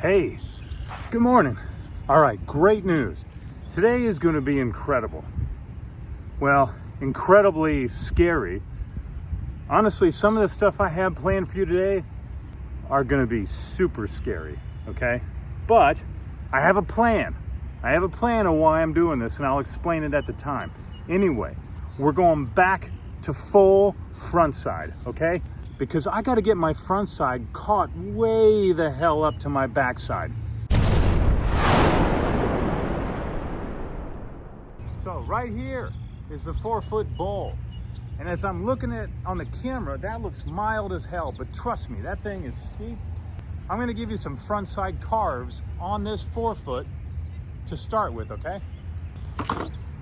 Hey, good morning. All right, great news. Today is going to be incredible. Well, incredibly scary. Honestly, some of the stuff I have planned for you today are going to be super scary, okay? But I have a plan. I have a plan of why I'm doing this, and I'll explain it at the time. Anyway, we're going back to full frontside, okay? Because I got to get my front side caught way the hell up to my backside. So right here is the 4-foot bowl. And as I'm looking at on the camera, that looks mild as hell, but trust me, that thing is steep. I'm gonna give you some front side carves on this 4-foot to start with, okay?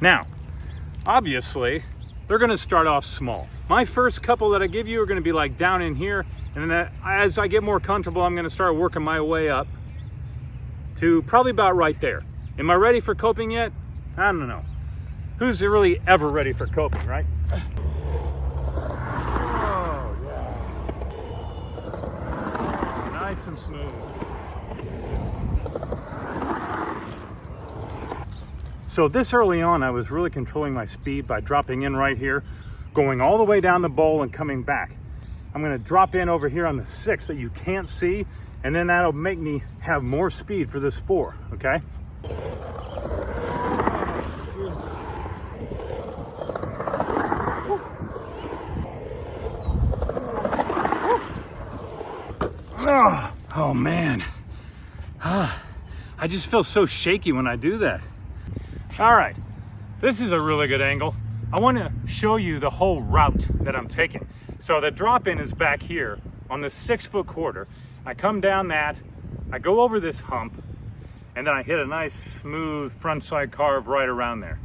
Now, obviously, they're gonna start off small. My first couple that I give you are gonna be like down in here, and then as I get more comfortable, I'm gonna start working my way up to probably about right there. Am I ready for coping yet? I don't know. Who's really ever ready for coping, right? Oh, yeah. Nice and smooth. So this early on, I was really controlling my speed by dropping in right here, going all the way down the bowl and coming back. I'm gonna drop in over here on the 6 that you can't see, and then that'll make me have more speed for this 4, okay? Oh man, I just feel so shaky when I do that. All right, this is a really good angle. I want to show you the whole route that I'm taking. So the drop-in is back here on the 6-foot quarter. I come down that, I go over this hump, and then I hit a nice smooth front side carve right around there.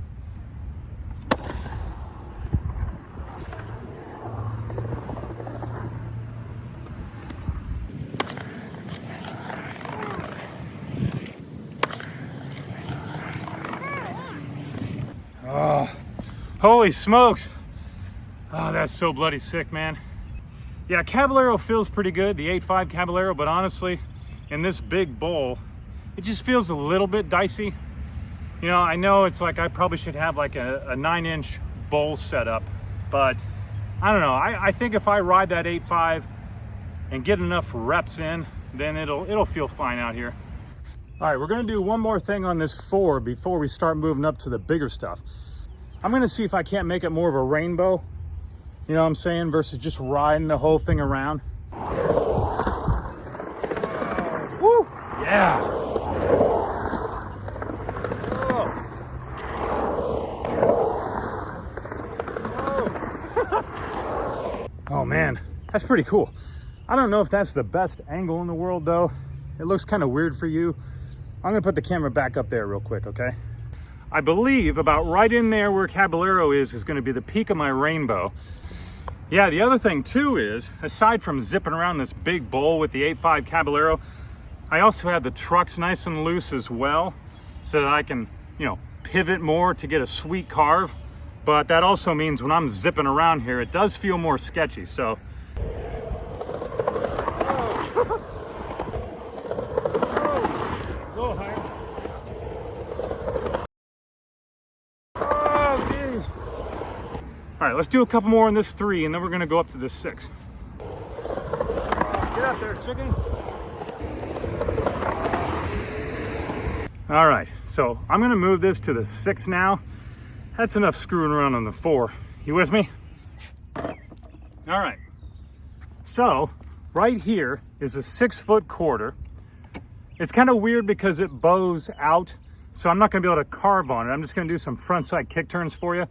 Oh, holy smokes. Oh, that's so bloody sick, man. Yeah, Caballero feels pretty good, the 8.5 Caballero, but honestly, in this big bowl, it just feels a little bit dicey. You know, I know it's like I probably should have like a 9-inch bowl setup, but I don't know. I think if I ride that 8.5 and get enough reps in, then it'll feel fine out here. All right, we're gonna do one more thing on this 4 before we start moving up to the bigger stuff. I'm gonna see if I can't make it more of a rainbow, you know what I'm saying, versus just riding the whole thing around. Woo, yeah. Oh man, that's pretty cool. I don't know if that's the best angle in the world though. It looks kind of weird for you. I'm gonna put the camera back up there real quick, okay? I believe about right in there where Caballero is gonna be the peak of my rainbow. Yeah, the other thing too is, aside from zipping around this big bowl with the 8.5 Caballero, I also have the trucks nice and loose as well, so that I can, you know, pivot more to get a sweet carve. But that also means when I'm zipping around here, it does feel more sketchy, so. All right, let's do a couple more on this 3, and then we're gonna go up to this 6. Get up there, chicken. All right, so I'm gonna move this to the 6 now. That's enough screwing around on the 4. You with me? All right, so right here is a 6-foot quarter. It's kind of weird because it bows out, so I'm not gonna be able to carve on it. I'm just gonna do some front side kick turns for you.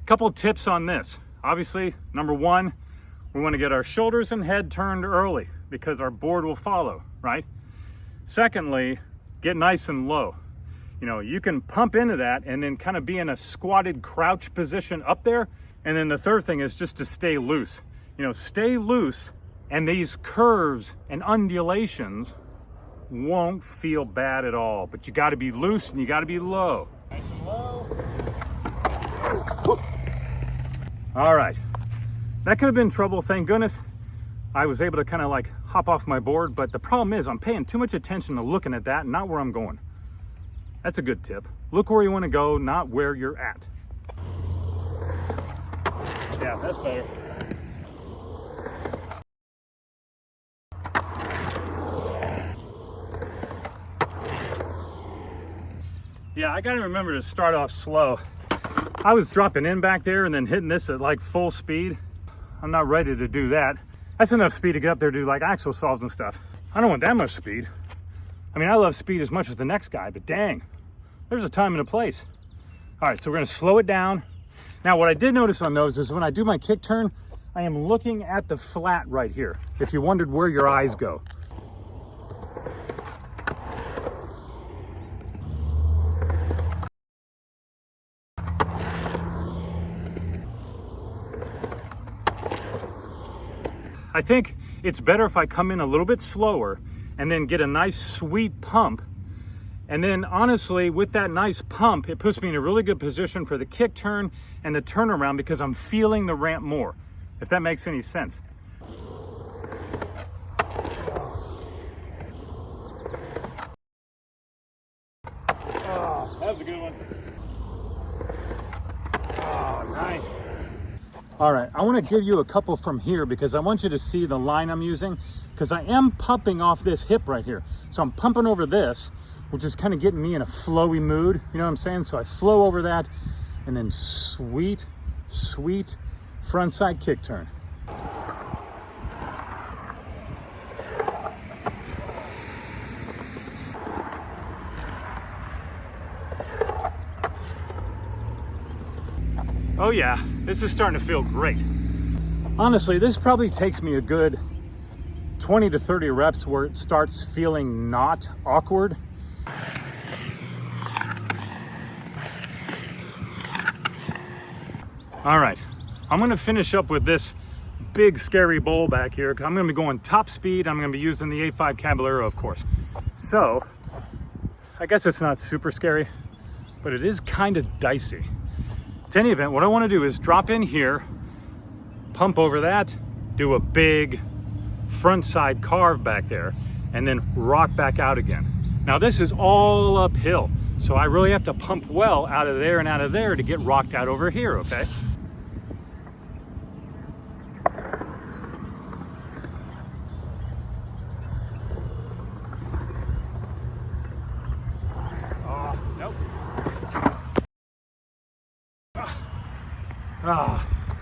Couple tips on this. Obviously, number 1, we want to get our shoulders and head turned early because our board will follow, right? Secondly, get nice and low. You know, you can pump into that and then kind of be in a squatted crouch position up there. And then the third thing is just to stay loose. You know, stay loose, and these curves and undulations won't feel bad at all. But you got to be loose and you got to be low. Nice and low. All right, that could have been trouble. Thank goodness I was able to kind of like hop off my board, but the problem is I'm paying too much attention to looking at that and not where I'm going. That's a good tip. Look where you want to go, not where you're at. Yeah, that's better. Yeah, I gotta remember to start off slow. I was dropping in back there and then hitting this at like full speed. I'm not ready to do that. That's enough speed to get up there to do like axle solves and stuff. I don't want that much speed. I mean, I love speed as much as the next guy, but dang, there's a time and a place. All right, so we're gonna slow it down. Now, what I did notice on those is when I do my kick turn, I am looking at the flat right here, if you wondered where your eyes go. I think it's better if I come in a little bit slower and then get a nice sweet pump. And then honestly, with that nice pump, it puts me in a really good position for the kick turn and the turnaround because I'm feeling the ramp more, if that makes any sense. Oh, that was a good one. Oh, nice. All right, I want to give you a couple from here because I want you to see the line I'm using because I am pumping off this hip right here. So I'm pumping over this, which is kind of getting me in a flowy mood. You know what I'm saying? So I flow over that and then sweet, sweet frontside kick turn. Oh yeah, this is starting to feel great. Honestly, this probably takes me a good 20 to 30 reps where it starts feeling not awkward. All right, I'm gonna finish up with this big scary bowl back here. I'm gonna be going top speed. I'm gonna be using the 8.5 Caballero, of course. So, I guess it's not super scary, but it is kind of dicey. To any event, what I wanna do is drop in here, pump over that, do a big front side carve back there, and then rock back out again. Now this is all uphill, so I really have to pump well out of there and out of there to get rocked out over here, okay?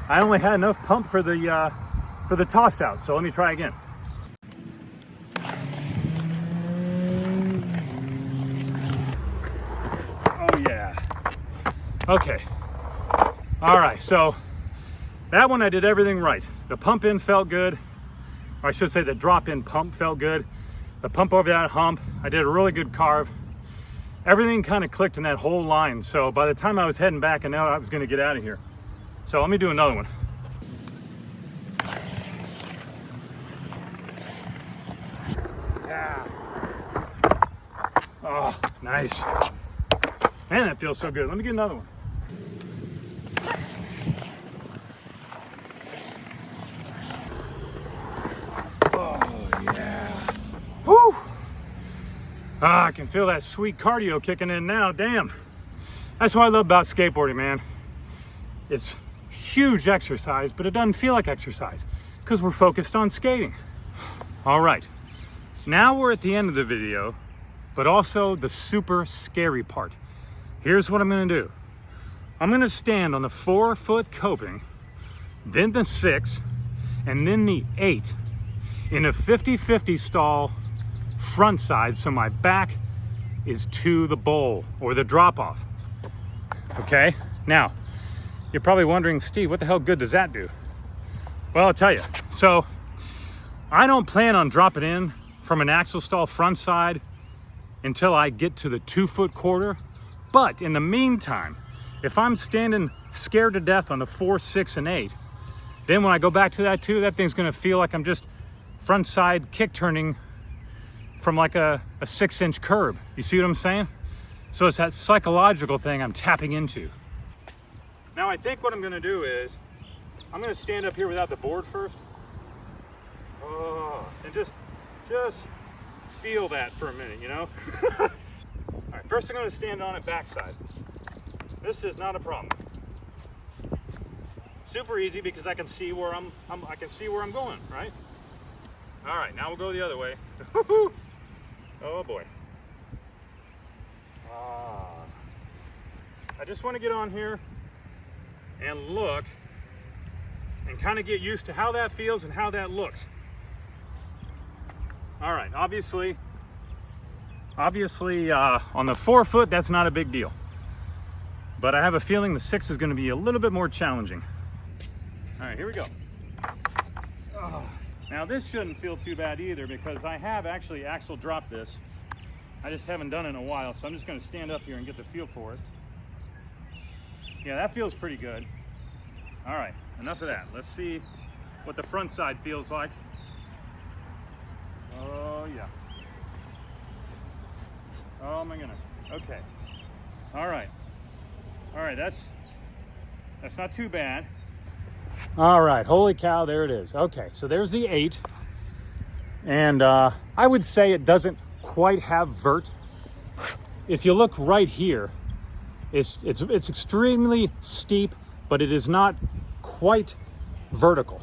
I only had enough pump for the toss out, so let me try again. Oh yeah. Okay. All right, so that one I did everything right. The pump in felt good, or I should say the drop in pump felt good. The pump over that hump, I did a really good carve. Everything kind of clicked in that whole line, so by the time I was heading back, I knew I was gonna get out of here. So let me do another one. Yeah. Oh, nice. Man, that feels so good. Let me get another one. Oh, yeah. Woo! Ah, I can feel that sweet cardio kicking in now. Damn. That's what I love about skateboarding, man. It's huge exercise, but it doesn't feel like exercise because we're focused on skating. All right, now we're at the end of the video, but also the super scary part. Here's what I'm gonna do. I'm gonna stand on the 4-foot coping, then the 6, and then the 8 in a 50-50 stall front side, so my back is to the bowl or the drop off. Okay, now, you're probably wondering, Steve, what the hell good does that do? Well, I'll tell you. So I don't plan on dropping in from an axle stall front side until I get to the 2-foot quarter. But in the meantime, if I'm standing scared to death on the 4, 6, and 8, then when I go back to that 2, that thing's gonna feel like I'm just front side kick turning from like a 6-inch curb. You see what I'm saying? So it's that psychological thing I'm tapping into. Now I think what I'm gonna do is I'm gonna stand up here without the board first. Oh, and just feel that for a minute, you know? All right, first I'm gonna stand on it backside. This is not a problem. Super easy because I can see where I can see where I'm going, right? All right, now we'll go the other way. Oh boy. I just want to get on here and look and kind of get used to how that feels and how that looks. All right, obviously on the 4 foot, that's not a big deal. But I have a feeling the 6 is going to be a little bit more challenging. All right, here we go. Now this shouldn't feel too bad either because I have actually axle dropped this. I just haven't done it in a while, so I'm just going to stand up here and get the feel for it. Yeah, that feels pretty good. All right, enough of that. Let's see what the front side feels like. Oh yeah. Oh my goodness. Okay. All right, that's not too bad. All right, holy cow, there it is. Okay, so there's the 8. And I would say it doesn't quite have vert. If you look right here, it's extremely steep, but it is not quite vertical.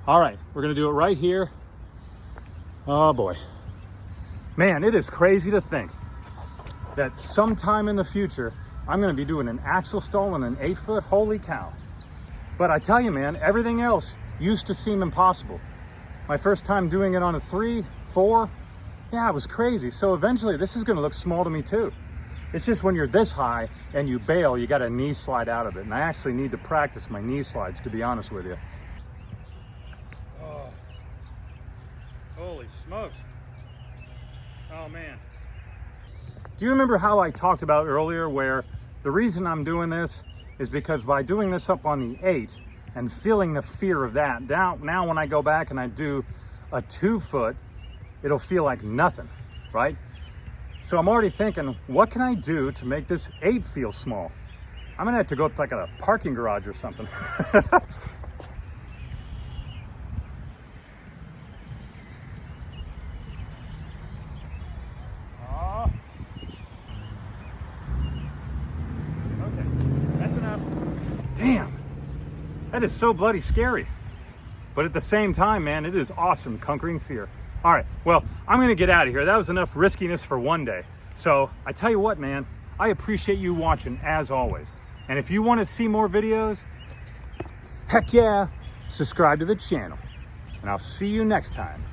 All right, we're gonna do it right here. Oh boy. Man, it is crazy to think that sometime in the future, I'm gonna be doing an axle stall on an 8 foot, holy cow. But I tell you, man, everything else used to seem impossible. My first time doing it on a 3, 4, yeah, it was crazy. So eventually this is gonna look small to me too. It's just when you're this high and you bail, you got a knee slide out of it. And I actually need to practice my knee slides, to be honest with you. Oh, holy smokes. Oh man. Do you remember how I talked about earlier where the reason I'm doing this is because by doing this up on the 8 and feeling the fear of that, now when I go back and I do a 2 foot, it'll feel like nothing, right? So I'm already thinking, what can I do to make this 8 feel small? I'm gonna have to go to like a parking garage or something. Oh. Okay, that's enough. Damn, that is so bloody scary. But at the same time, man, it is awesome conquering fear. All right, well, I'm gonna get out of here. That was enough riskiness for one day. So I tell you what, man, I appreciate you watching as always. And if you wanna see more videos, heck yeah, subscribe to the channel. And I'll see you next time.